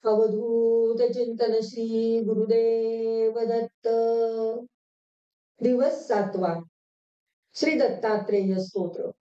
अवधूत चिंतन श्री गुरुदेव दत्त. दिवस 7वा. श्री दत्तात्रेय स्तोत्र.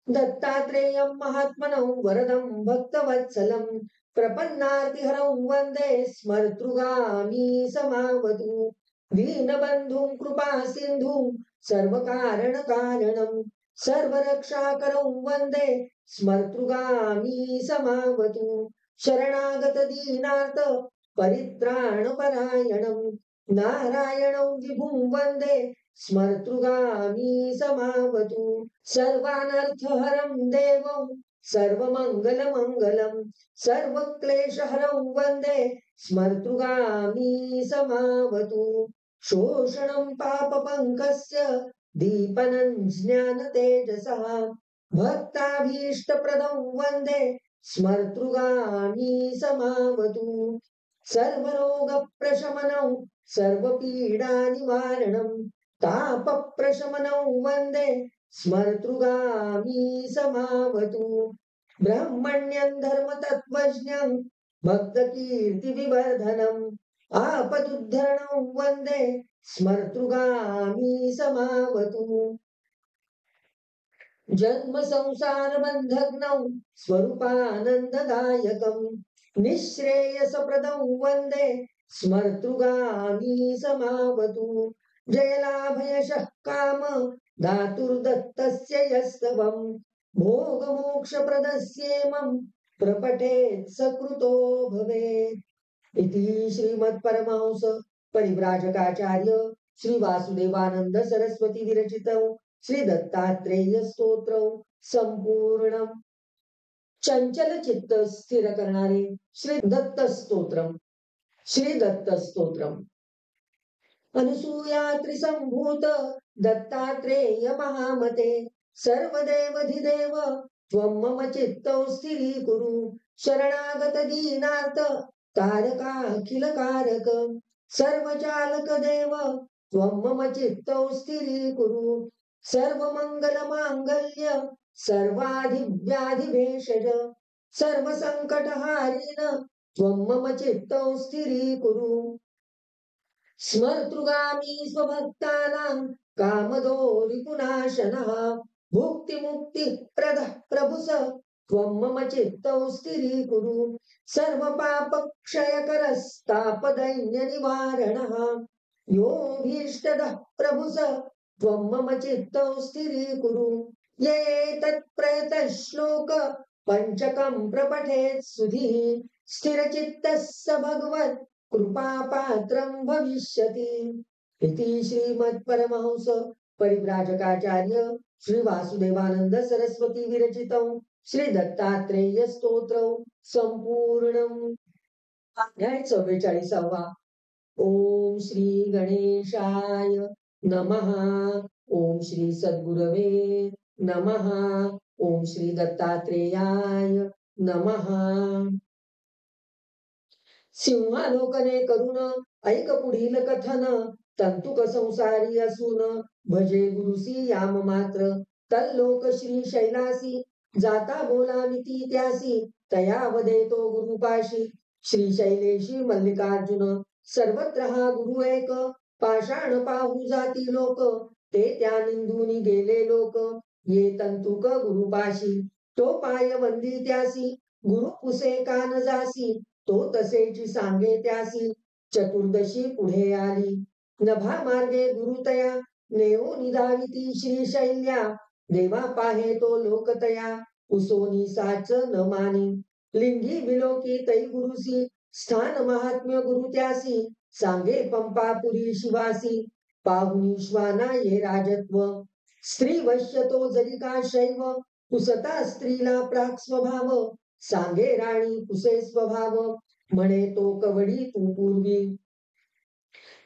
दत्तात्रेयं महात्मनं वरदं भक्तवत्सलं प्रपन्नार्तिहरं वन्दे स्मर्तृगामी समावतु. दीनबन्धुं कृपासिन्धुं सर्वकारणकारणं सर्वरक्षाकरं वन्दे स्मर्तृगामी समावतु. शरणागत दीनार्थ परित्राणपरायणं नारायणं विभुं वन्दे स्मर्तृगामी समावतु. सर्वानर्थहरं देवं सर्वमङ्गलमङ्गलं सर्वक्लेशहरं वन्दे स्मर्तृगामी समावतु. शोषणं पापपङ्कस्य दीपनं ज्ञानतेजसः भक्ताभीष्टप्रदं वन्दे स्मर्तृगामी समावतु. सर्वरोगप्रशमनं सर्वपीडानिवारणं तापप्रशमनं वन्दे स्मर्तृगामी समावतु. ब्रह्मण्यं धर्मतत्त्वज्ञं भक्तकीर्तिविवर्धनम् आपदुद्धरणं वन्दे स्मर्तृगामी समावतु. जन्म संसार बंधग्नौ स्वरूपानंददायकं निःश्रेयसप्रदं वन्दे स्मर्तृगामी समावतु. जयलाभयशः काम धातुर्दत्तस्य यस्तवं भोगमोक्षप्रदस्येमं प्रपठेत् सकृतो भवेत्. इति श्रीमत्परमहंस परिव्राजकाचार्य श्री वासुदेवानंद सरस्वती विरचितौ श्री दत्तात्रेय स्तोत्र संपूर्ण. चंचल चित्त स्थिर करणारे श्री दत्त स्तोत्रम. श्री दत्त स्तोत्रम. अनुसूया त्रिसंभूत दत्तात्रेय महामते सर्वदेवधिदेव त्वं मम चित्तौ स्थिरीकुरु. शरणागत दीनार्थ तारकाखिल कारक सर्वचालक देव त्वं मम चित्तौ स्थिरीकुरु. सर्वमंगलमांगल्य सर्वाधिव्याधिभेषज सर्वसंकटहारिण त्वं मम चित्तौ स्थिरीकुरु. स्मर्तृगामी स्वभक्तानां कामदो रिपुनाशनः भुक्तिमुक्तिप्रदः प्रभुस त्वं मम चित्तौ स्थिरीकुरु. सर्वपापक्षयकरस्तापदैन्यनिवारणः योऽभीष्टदः प्रभुस त्वं मम चित्तौ स्थिरीकुरु. ये तत्प्रयतश्लोक पञ्चकं प्रपठेत् सुधीः स्थिरचित्तः स भगवत् कृपापात्रं भविष्यति. इति श्रीमत्परमहंस परिव्राजकाचार्य श्री वासुदेवानंद सरस्वती विरचितौ श्री दत्तात्रेय स्तोत्रौ संपूर्णम्. अध्याय 44. ओम श्री गणेशाय नमः. ओम श्री सद्गुरवे नमः. ओम श्री दत्तात्रेयाय नमः. सिंहालोकने करून ऐक पुढील कथन. तंतुक संसारी असून भजे गुरुसी याम मात्र. तल्लोक श्री शैलासी जाता बोलाविती त्यासी. तया वदेतो गुरुपाशी श्रीशैलेशी मल्लिकार्जुन. सर्वत्र हा गुरु एक पाषाण पाहू जाती लोक. ते त्या निंदुनी गेले लोक ये तंतुक गुरुपाशी. तो पाय वंदी त्यासी गुरु पुसे कान जासी. तो तसेची सांगे त्यासी चतुर्दशी पुढे आली. नभा मार्गे गुरुतया नेओ निधाविती श्रीशैल्या. देवा पाहे तो लोकतया उसोनी साच न मानी. लिंगी विलोकी तै गुरुसी स्थान महात्म्य गुरु त्यासी. सांगे पंपापुरी शिवासी पाहुनी श्वाना ये राजत्व. स्त्री वश्य तो जरी का शैव पुसता स्त्रीला प्राक स्वभाव. सांगे राणी पुसे स्वभाव म्हणे तो कवडी तू पूर्वी.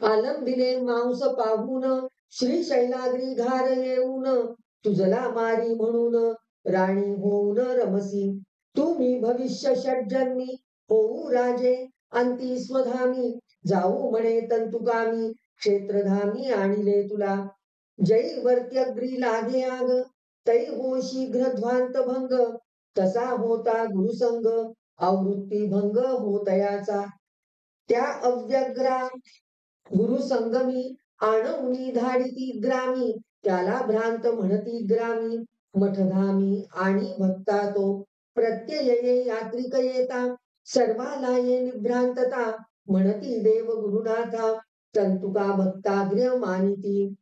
आलंबिले मांस पाहून श्रीशैलाग्री घार येऊन. तुझला मारी म्हणून राणी होऊन रमसी. तुम्ही भविष्य षड्जन्मी होऊ राजे अंती स्वधामी. जाऊ म्हणे तंतुगामी क्षेत्रधामी आणिले तुला. जै वर्त्यग्री लागे आग तै हो शीघ्र ध्वांत भंग. तसा होता गुरुसंग आवृत्ती भंग होतयाचा. त्या अव्यग्रा गुरु संगमी आणउनी धाडिती ग्रामी, त्याला भ्रांत म्हणती ग्रामी. मठधामी आणि भक्ता तो प्रत्यये यात्रिक येता, सर्वाला ये निभ्रांतता, म्हणती देव गुरुनाथा, तंतुका भक्ताग्र्य मानिती.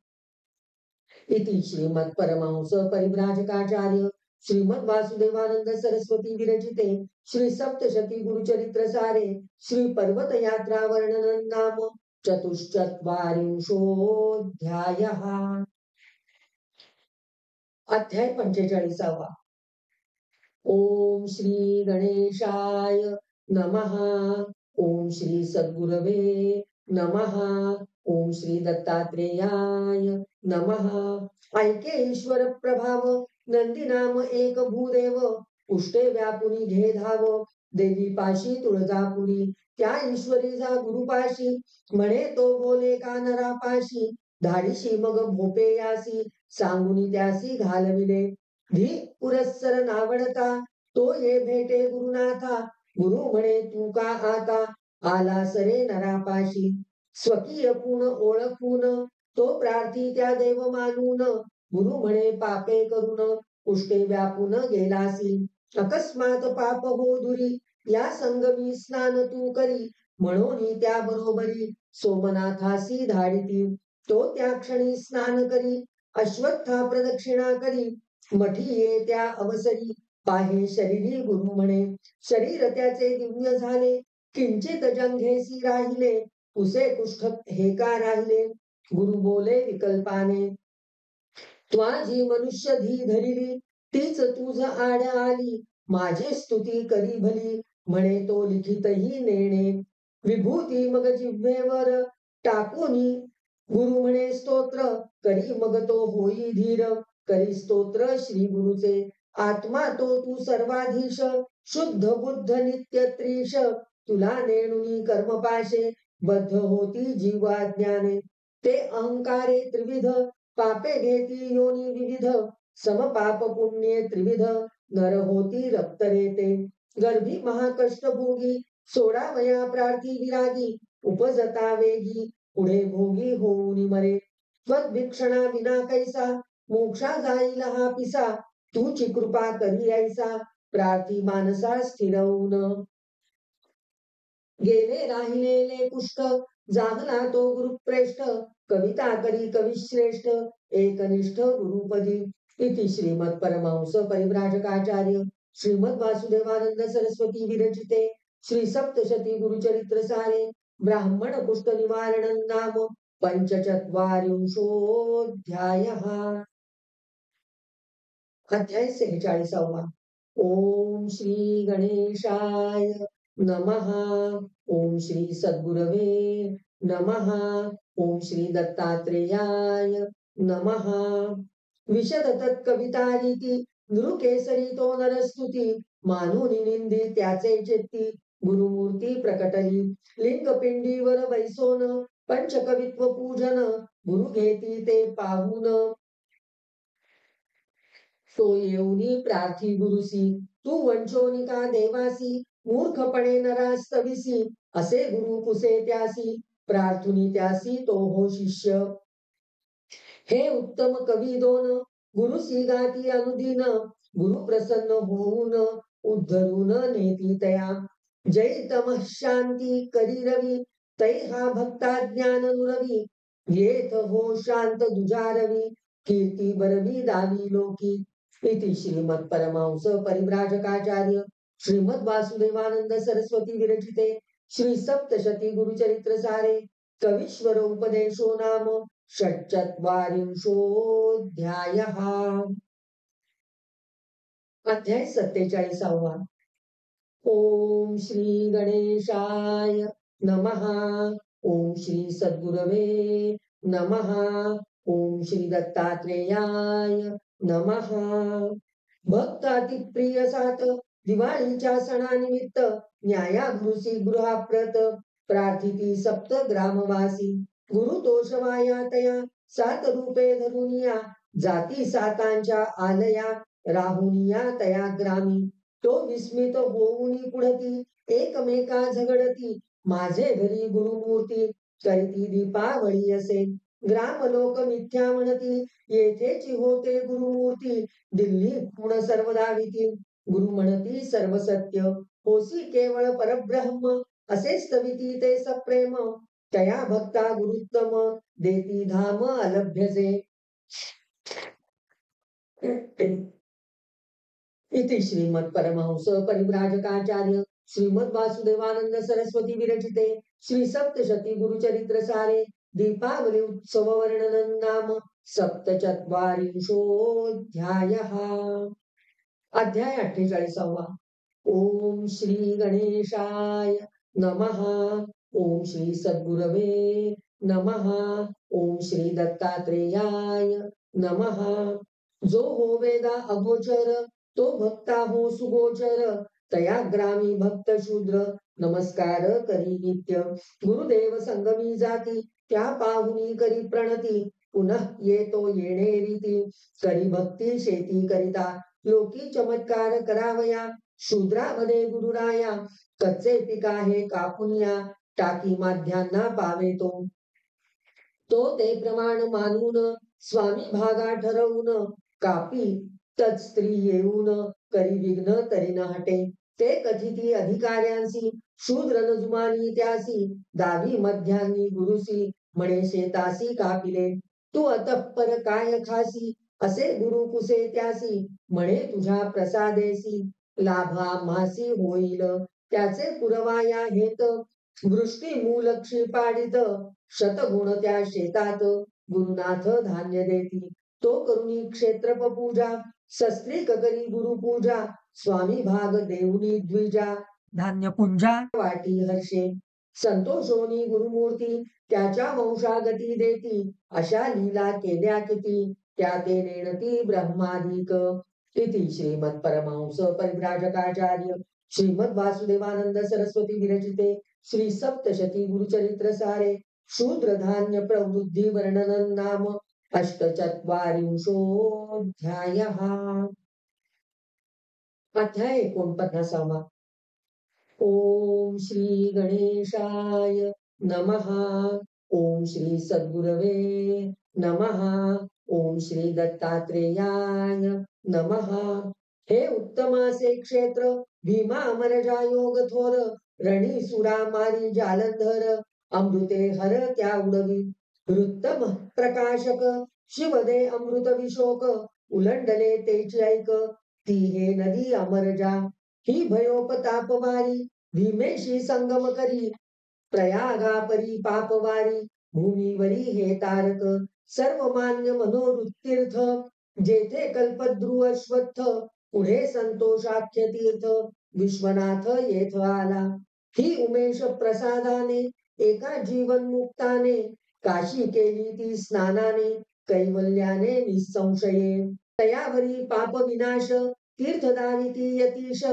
इति श्रीमत् परमहंस परिव्राजकाचार्य श्रीमद वासुदेवानंद सरस्वती विरचिते श्री सप्तशती गुरुचरित्र सारे श्री पर्वत यात्रा वर्णन नाम चतुश्चत्वारिंशोऽध्यायः. अध्याय 45. ओम श्री गणेशाय नमः. ओम श्री सद्गुरवे नमः. ओम श्री दत्तात्रेयाय नमः. ऐके ईश्वर प्रभाव, नंदी नाम एक भूदेव, उष्टे व्यापुनी घे धाव, देवी पाशी तुळजापुरी, त्या ईश्वरी जा गुरुपाशी, म्हणे तो बोले का नरापाशी, धाडीशी मग भोपे यासी, सांगुनी त्यासी घालविले, धी पुरस्सर नावडता, तो ये भेटे गुरुनाथा, गुरु म्हणे तू का आता, आला सरे नरापाशी, स्वकीय पूर्ण ओळखून, तो प्रार्थी त्या देव मानून, गुरु म्हणे पापे करून, उष्टे व्यापून गेलासी, अकस्मात पाप हो दुरी, या संगमी स्नान तू करी, म्हणून त्या बरोबरी, सोमनाथासी धाडिती, तो त्या क्षणी स्नान करी, अश्वत्था प्रदक्षिणा करी, मठी ये त्या अवसरी, पाहे शरीरी गुरु म्हणे, शरीर त्याचे दिव्य झाले, किंचित जंघेसी राहिले, पुसे कुष्ठ हे का राहिले, गुरु बोले विकल्पाने, त्वाजी मनुष्य धी धरिली, तीच तुझ आड आली, माझी स्तुती करी भली, म्हणे तो लिखितही नेणे, विभूती मग जिव्हेवर टाकूनी, गुरु म्हणे स्तोत्र करी, मग तो होई धीर, करी स्तोत्र श्री गुरुचे, आत्मा तो तू सर्वाधीश, शुद्ध बुद्ध नित्य त्रिश, तुला नेणुनी कर्मपाशे, बद्ध होती जीवाज्ञाने, ते अहंकारे त्रिविध, पापे घेती योनी विविध, समपाप पुण्ये त्रिविध, नर होती रक्त रेते, गर्भी महाकष्ट भोगी, सोडावया प्रार्थी विरागी, उपजता वेगी, पुढे भोगी होऊनी मरे, त्वद्भिक्षणा विना कैसा, मोक्षा जाईल हा पिसा, तूची कृपा करी ऐसा, प्रार्थी मानसा स्थिरवून, गेले राहिलेले पुष्ट, जागला तो गुरुप्रेष्ठ, कविता करी कविश्रेष्ठ, एकनिष्ठ गुरुपदी. इति श्रीमत् परमहंस परिव्राजकाचार्य श्रीमद वासुदेवानंद सरस्वती विरचिते श्री सप्तशती गुरुचरित्र सारे ब्राह्मण कुष्ठ निवारण नाम पंचचत्वारिंशोऽध्यायः. अध्याय 46. ओम श्री गणेशाय नमः. ओम श्री सद्गुरवे नमः. ओम श्री दत्तात्रेयाय नमः. विशद तत्कवितारीती, नृकेसरी तो नरस्तुती, मानुनी निंदी त्याचे चित्ती, गुरुमूर्ती प्रकटली, लिंगपिंडीवर बैसोन, पंचकवित्व पूजन, गुरु घेती ते पाहून, तो येऊनी प्रार्थी गुरुसी, तू वंचोनिका देवासी, मूर्खपणे नरास्तविसी, असे गुरु पुसे त्यासी, प्रार्थुनी त्यासी तो हो शिष्य, हे उत्तम कवी दोन, गुरुसी गाती अनुदिन, गुरु प्रसन्न होऊन, उद्धरून नेती तया, जय तमः शांती करी रवी, तै हा भक्ता ज्ञान नुरवी, येथ हो शांत दुजारवी, कीर्ती बरवी दावी लोकी. इति श्रीमत् परमहंस परिव्राजकाचार्य श्रीमद वासुदेवानंद सरस्वती विरचिते श्री सप्तशती गुरुचरित्र सारे कवीश्वर उपदेशो नाम षट्चत्वारिंशोऽध्यायः. अध्याय 47. ओम श्री गणेशाय नमः. ओम श्री सद्गुरवे नमः. ओम श्री दत्तात्रेयाय नमः. भक्त अतिप्रिय सात, दिवाळीच्या सणानिमित्त न्याया गुरुसी गृहाप्रत, प्रार्थिती सप्त ग्रामवासी, गुरु तोषवाया तया, सात रूपे धरुनिया, जाती सातांच्या आलया, राहुनिया तया ग्रामी, तो विस्मित होऊन पुढती एकमेका झगडती माझे घरी गुरुमूर्ती करीती दीपावळी असे ग्राम लोक मिथ्या म्हणती येथेची होते गुरुमूर्ती दिल्ली गुण सर्वदा भीती गुरु म्हणती सर्व सत्य होसी केवळ परब्रह्म असे स्तविती ते सप्रेम तया भक्ता गुरुत्तम देती धाम अलभ्यसे इति श्रीमद परमहंस परिव्राजकाचार्य श्रीमद वासुदेवानंद सरस्वती विरचिते श्री सप्तशती गुरुचरित्र सारे दीपावली उत्सव वर्णनं नाम सप्तचत्वारिंशोऽध्यायः अध्याय 48 ओम श्री गणेशाय नमः ओम श्री सद्गुरवे नमः ओम श्री दत्तात्रेयाय नमः जो हो वेदा अगोचर तो भक्ता हो सुगोचर तया ग्रामी भक्त शूद्र नमस्कार करी नित्य गुरुदेव संगमी जाती त्या पाहुनी करी प्रणती पुनः येतो येणे रीती करी भक्ती शेती करिता लोकी चमत्कार करावया शूद्रामध्ये गुरुराया कच्चे पिका हे कापुनिया टाकी माध्यांना पावे तो ते प्रमाण मानून स्वामी भागा ठरवून कापी तत् स्त्री येऊन करी विघ्न तरी न हटे ते कथिती अधिकाऱ्यांसी शूद्र नजुमानी त्यासी दावी मध्यांनी गुरुसी म्हणे शेतासी कापिले तू अतःपर काय खासी असे गुरु कुसे त्यासी म्हणे तुझ्या प्रसादेसी लाभ आम्हासी होईल त्याचे पुरवाया हेत वृष्टी मूल क्षिपाडित शतगुण त्या शेतात गुरुनाथ धान्य देती तो करुणी क्षेत्रप पूजा शस्त्रिक करी गुरुपूजा स्वामी भाग देऊनी द्विजा धान्य पुंजा वाटी हर्षे संतोषोनी गुरुमूर्ती त्याच्या वंशागती देती अशा लीला केल्या किती त्या ते नेणती ब्रह्माधिक इति श्रीमद परमहंस परिव्राजकाचार्य श्रीमद वासुदेवानंद सरस्वती विरचिते श्री सप्तशती गुरुचरित्र सारे शूद्र धान्य प्रवृत्ती वर्णनं नाम अष्टचत्वारिंशोऽध्यायः अध्याय 49 ओम श्री गणेशाय नमः ओम श्री सद्गुरवे नमः ओम श्री दत्तात्रेयाय नमः हे उत्तमासे क्षेत्र भीमा अमरजा योग थोर रणी सुरा मारी जालंधर अमृते हर त्या उडवी वृत्तम प्रकाशक शिवदे अमृत विशोक उलंडले तेची ऐक ती हे नदी अमरजा ही भयोपतापवारी भीमेशी संगम करी प्रयागा परी पापवारी भूमीवरी हे तारक सर्वमान्य मनोवृत्तीर्थ जेथे कल्पद्रुव अश्वत्थ पुढे संतोषाख्य तीर्थ विश्वनाथ येथ आला ही उमेश प्रसादाने एका जीवन मुक्ताने काशी केली ती स्नानाने कैवल्याने निसंशये तयावरी पाप विनाश तीर्थदारिती यतीश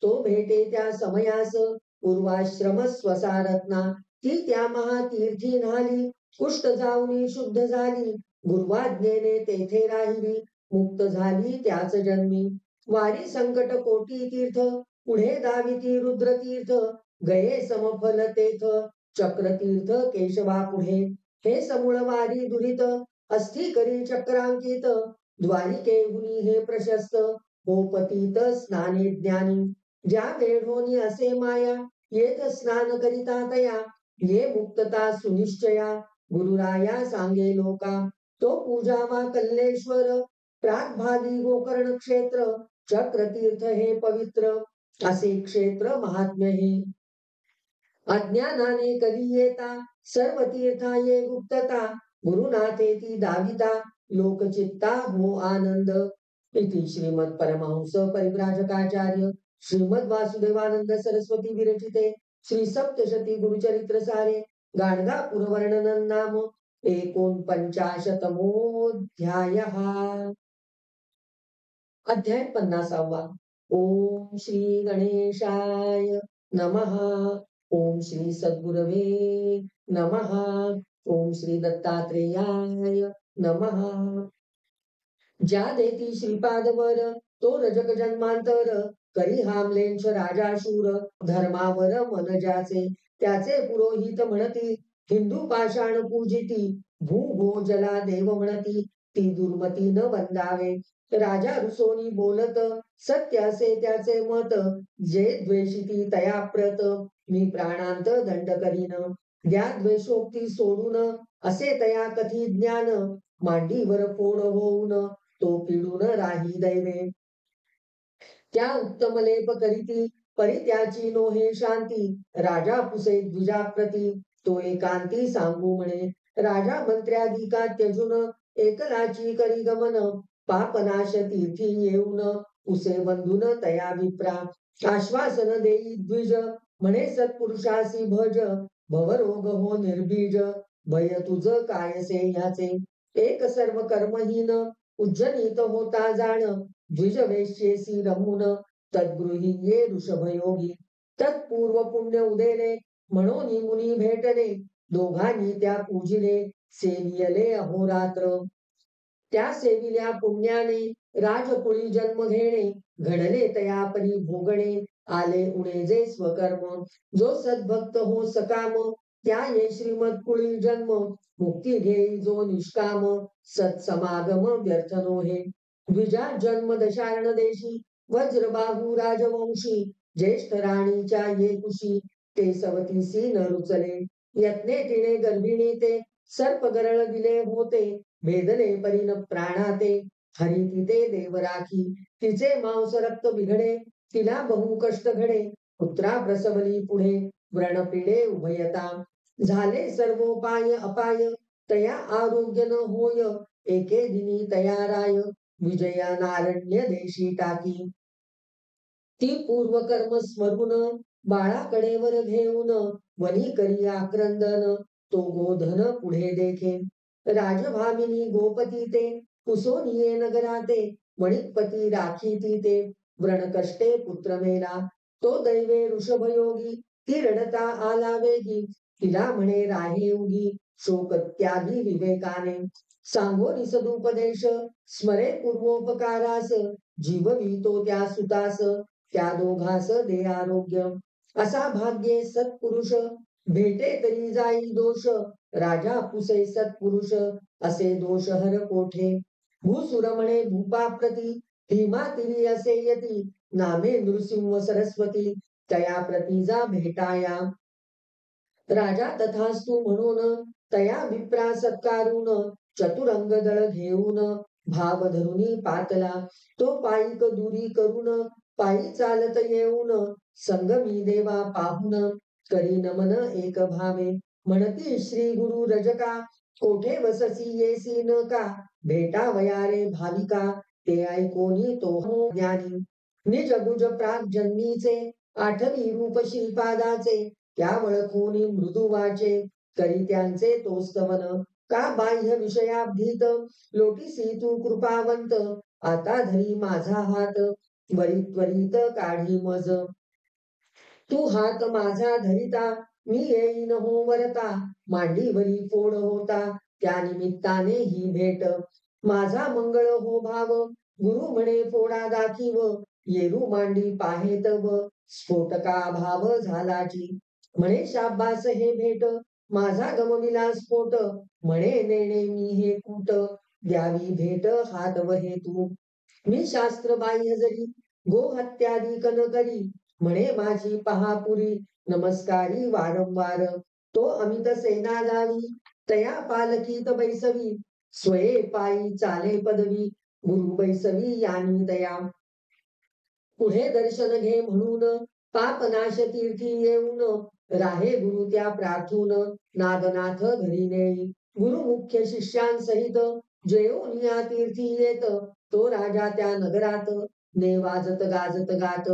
तो भेटे त्या समयास पूर्वाश्रम स्वसारत्ना ती त्या महातीर्थी न्हाली कुष्ठ जाऊनी शुद्ध झाली गुरुवाज्ञेने तेथे राहिली मुक्त झाली त्याच जन्मी वारी संकट कोटी तीर्थ पुढे दाविती रुद्र तीर्थ गये समफल तेथ चक्रतीर्थ केशवा पुढे हे समूळ वारी दुरित अस्थि करी चक्रांकित द्वारिकेहुनी हे प्रशस्त हो पतित स्नाने ज्ञानी ज्या वेढोनी असे माया येत स्नान करिता तया ये मुक्तता सुनिश्चया गुरुराया सांगे लोका तो पूजावा कल्लेश्वर प्रागभागी गोकर्ण क्षेत्र चक्रतीर्थ हे पवित्र असे क्षेत्र महात्म्य हे अज्ञानाने कधी येता सर्व तीर्था ये गुप्तता गुरुनाथे ती दाविता लोकचित्ता हो आनंद इति श्रीमद परमहंस परिव्राजकाचार्य श्रीमद वासुदेवानंद सरस्वती विरचिते श्री सप्तशती गुरुचरित्र सारे गाणगापूर वर्णनं नाम 49तमोऽध्यायः अध्याय 50 ओम श्री गणेशाय नमः ओम श्री सद्गुरवे नमः ओम श्री दत्तात्रेयाय नमः ज्या देती श्रीपादवर तो रजक जन्मांतर करी हामलेंच राजा शूर, धर्मावर मन ज्याचे त्याचे पुरोहित म्हणती, हिंदू पाषाण पूजिती, भू जला देव म्हणती, ती दुर्मती न वंदावे. राजा रुसोनी बोलत, सत्य असे त्याचे मत, जे द्वेषिती तया प्रत, मी प्राणांत दंड करीन. द्या द्वेषोक्ती सोडून, असे तया कथी ज्ञान, मांडीवर फोड होऊन, तो पिडून राही दैवे. त्या उत्तम लेप करीती, परित्याची नोहे शांती, राजा पुसे द्विजाप्रती, तो एकांती सांगू म्हणे. राजा मंत्र्याधिका त्यजून, एकलाची करी गमन, पापनाश तीर्थी येऊन, पुसे बंधून तया विप्रा. आश्वासन देई द्विज, म्हणे सत्पुरुषासी भज, भवरोग हो निर्बीज, भय तुझ कायसे ह्याचे. एक सर्व कर्महीन, उज्जनीत होता जाण, द्विज वेश्येसी रमून, तद्गृही ये ऋषभयोगी. तत्पूर्व पुण्य उदेले, म्हणून मुनी भेटले, दोघांनी त्या पूजिले, सेवियले अहोरात्र. त्या सेविल्या पुण्याने, राजकुळी जन्म घेणे, घडले तया परी भोगणे, आले उणे जे स्वकर्म. जो सद्भक्त हो सकाम, त्या ये श्रीमद कुळी जन्म, मुक्ती घेई जो निष्काम, सत्समागम व्यर्थ नोहे. द्विजा जन्म दशारण देशी, वज्रबाहू राजवंशी, ज्येष्ठ राणीच्या ये कुशी, ते सवतीसी न रुचले. यत्ने तिने गर्भिणी ते, सर्प गरळ दिले होते, भेदले परीन प्राणाते, हरी तिथे देव राखी. तिचे मांस रक्त बिघडे, तिला बहु कष्ट घडे, पुत्रा प्रसवली पुढे, व्रणपीडे उभयता. झाले सर्वोपाय अपाय, तया आरोग्य न होय, एके दिनी तया राय, विजयानारण्य देशी टाकी. ती पूर्वकर्म स्मरून, बाळाकडे वर घेऊन, वनी करी आक्रंदन, तो गोधन पुढे देखे. राजभामिनी गोपती ते, कुसोनिये नगराते, वणिकपती राखीती ते, व्रणकष्टे पुत्र मेला. तो दैवे ऋषभयोगी, ती रडता आला वेगी, तिला म्हणे राहे उगी, शोक त्यागी विवेकाने. सांगोनी सदुपदेश, स्मरे पूर्वोपकारास, जीववी तो त्या सुतास, त्या दोघास दे आरोग्य. असा भाग्ये सत्पुरुष, भेटे तरी जाई दोष, राजा पुसे सत्पुरुष, असे दोष हर कोठे. भूसुर म्हणे भूपाप्रती, भीमा तिरी असे यती, नामे नृसिंह सरस्वती, तया प्रती जा भेटाया. राजा तथास्तु म्हणून, तया विप्रा सत्कारून, चतुरंग दळ घेऊन, भाव धरुनी पातला. तो पायीक दुरी करून, पायी चालत येऊन, संगमी देवा पाहून, करी नमन एक भावे. म्हणती श्री गुरु रजका, कोठे वससी येसी न का, भेटावया रे भाविका, ते ऐकोनी तो हो ज्ञानी. निज गुज प्राग जन्मीचे, आठवी रूप श्रीपादाचे, त्या वळखोनी मृदुवाचे, करी त्यांचे तो स्तवन. का बाह्य विषयाभीत, लोटीसी तू कृपावंत, आता धरी माझा हात, वरी त्वरित काढी मज. तू हात माझा धरिता, मी येईन हो वरता, मांडीवरी फोड होता, त्या निमित्ताने ही भेट. माझा मंगळ हो भाव, गुरु म्हणे फोडा दाखीव, येरू मांडी पाहे तव, स्फोटका भाव झालाची. म्हणे शाब्बास हे भेट, माझा गमविला स्फोट, म्हणे नेणे मी हे कूट, द्यावी भेट हात वहे तू. मी शास्त्र बाह्य जरी, गो हत्यादी कन करी, म्हणे माझी पहापुरी, नमस्कारी वारंवार. तो अमित सेना जावी, तया पालखीत बैसवी, स्वये पायी चाले पदवी, गुरु बैसवी यानी दया. पुढे दर्शन घे म्हणून, पापनाश तीर्थी येऊन, राहे गुरु त्या प्रार्थून, नागनाथ घरी नेई. गुरु मुख्य शिष्यांसहित, जयोनिया तीर्थी येत, तो राजा त्या नगरात, ने वाजत गाजत गात.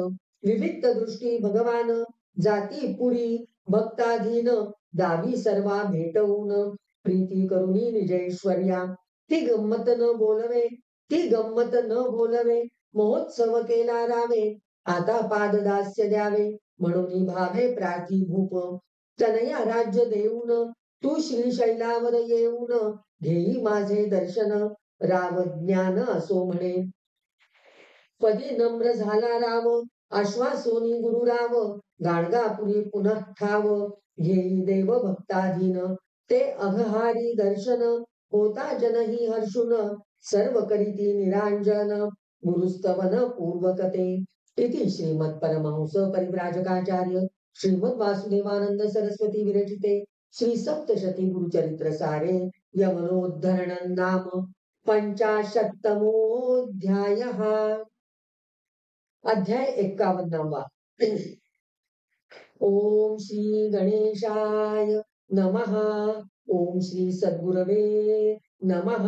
विविध दृष्टी भगवान, जाती पुरी भक्ताधीन, दावी सर्वा भेटवून, प्रीती करुणी निजैश्वर्या. ती गंमत न बोलवे, ती गंमत न बोलवे, महोत्सव केला रावे, आता पाददास्य द्यावे, म्हणून भावे प्रार्थी भूप. तनया राज्य देऊन, तू श्रीशैलावर येऊन, घेई माझे दर्शन, राव ज्ञान असो म्हणे. पदी नम्र झाला राम, आश्वासोनी गुरुराव गाणगापुरी पुनः ठाव घेई देव भक्ताधीन ते अघहारी दर्शन होता जनही हर्षुन सर्व करीती निरांजन गुरुस्तवन पूर्वकते इति श्रीमत् परमहंस परिव्राजकाचार्य श्रीमद वासुदेवानंद सरस्वती विरचिते श्री सप्तशती गुरुचरित्र सारे यमनोद्धरण नाम पंचाशत्तमोऽध्यायः। अध्याय 51वा। ओम श्री गणेशाय नमः। ओम श्री सद्गुरवे नमः।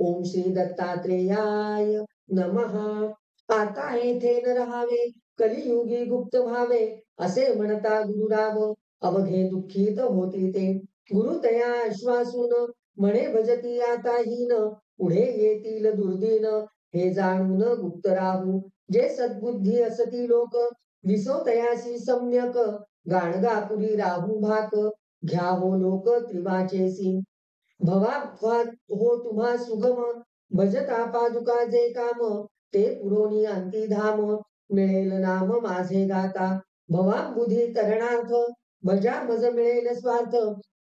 ओम श्री दत्तात्रेयाय नमः। आता येथे न राहावे कलियुगी गुप्त भावे असे म्हणता गुरुराव अवघे दुःखित होती ते गुरु तया आश्वासून म्हणे भजती आता हीन पुढे येतील दुर्दिन हे जाणून गुप्त राहू जे सद्बुद्धी असती लोक विसोतयासी सम्यक गाणगापुरी राहू भाक घ्या हो लोक त्रिवाचेसी भवा हो तुम्हा सुगम भजता पादुका जे काम ते पुरोनी अंती धाम मिळेल नाम माझे गाता भवा बुधी तरणार्थ भजा मज मिळेल स्वार्थ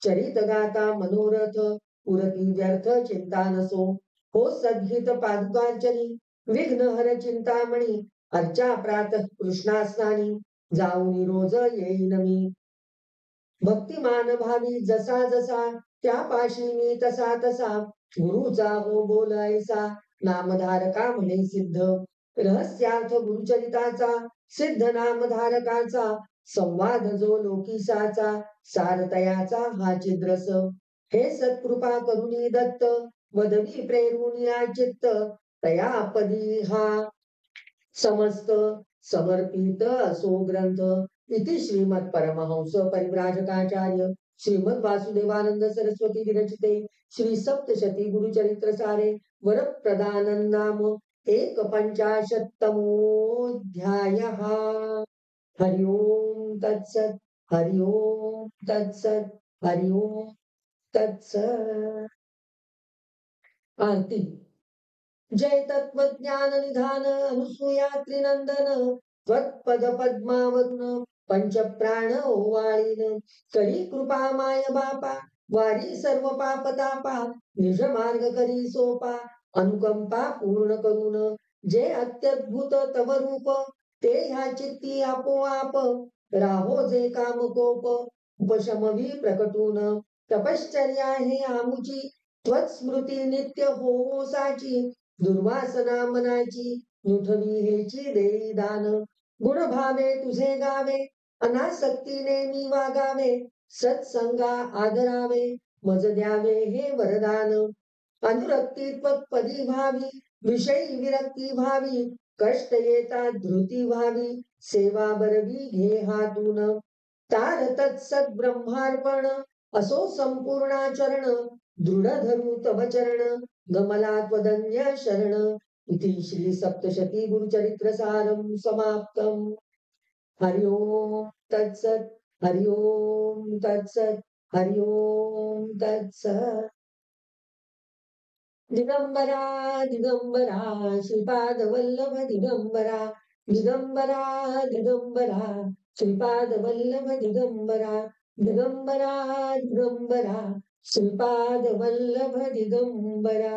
चरित गाता मनोरथ पुरती व्यर्थ चिंता नसो हो सद्गीत पादुकार्चनी विघ्न हर चिंतामणी अर्चा प्रातः कृष्णा स्नानी जाऊनी रोज येईन मी भक्तिमान भावी जसा जसा त्या पाशी मी तसा तसा गुरुचा हो बोलायचा नामधारका म्हणे सिद्ध रहस्यार्थ गुरुचरिताचा सिद्ध नामधारकाचा संवाद जो लोकीसाचा सारतयाचा हा चिद्रस हे सत्कृपा करुणी दत्त वदवी प्रेरुनिया चित्त तया पदी हा समस्त समर्पित असो ग्रंथ इति श्रीमत् परमहंस परिव्राजकाचार्य श्रीमद वासुदेवानंद सरस्वती विरचिते श्री सप्तशती गुरुचरित्र सारे वरप्रदान नाम 51तमोऽध्यायः। हरि ओम तत्सत् हरि ओम तत्सत् हरि ओम तत्सत्। आरती। जय तत्वज्ञान निधान अनुसूया त्रिनंदन त्वत्पद पद्मावरुण पंच प्राण ओवाळीन करी कृपा माय बापा वारी सर्व पाप तापा निज मार्ग करी सोपा अनुकंपा पूर्ण करून जे अत्यद्भुत तव रूप ते ह्या चित्ती आपोआप राहो जे काम कोप उपशमवी प्रकटून तपश्चर्या हे आमुची त्वत्स्मृती नित्य हो साची दुर्वासना मनाची नुठवी हेची देई दान गुण भावे तुझे गावे अनासक्ती नेमी वागावे सत्संगा आदरावे मज द्यावे हे वरदान अनुरक्ती त्वत्पदी भावी विषयी विरक्ती भावी कष्ट येता धृती व्हावी सेवा बरवी घे हातून तार तत्सत ब्रह्मार्पण असो संपूर्णाचरण दृढ धरू तव चरण गमला त्वदन्य शरण इति श्री सप्तशती गुरुचरित्र सारं समाप्तम्। हरि ओम तत्सत् हरि ओम तत्सत् हरि ओम तत्सत्। दिगंबरा दिगंबरा श्रीपाद वल्लभ दिगंबरा दिगंबरा दिगंबरा श्रीपाद वल्लभ दिगंबरा दिगंबरा दिगंबरा श्रीपाद वल्लभ दिगंबरा।